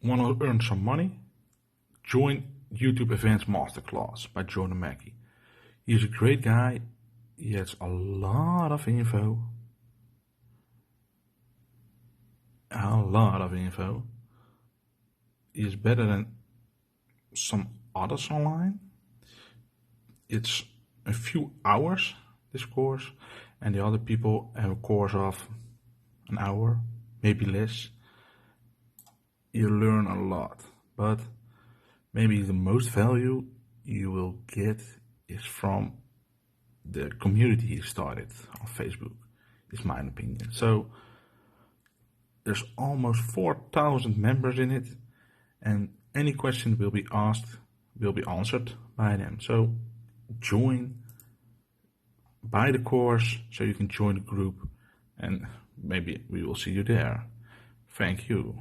Want to earn some money? Join YouTube Events Masterclass by Jordan Mackey. He's a great guy. He has a lot of info. He is better than some others online. It's a few hours, this course, and the other people have a course of an hour, maybe less. You learn a lot, but maybe the most value you will get is from the community he started on Facebook, is my opinion. So there's almost 4,000 members in it, and any question will be asked, will be answered by them. So join, buy the course so you can join the group, and maybe we will see you there. Thank you.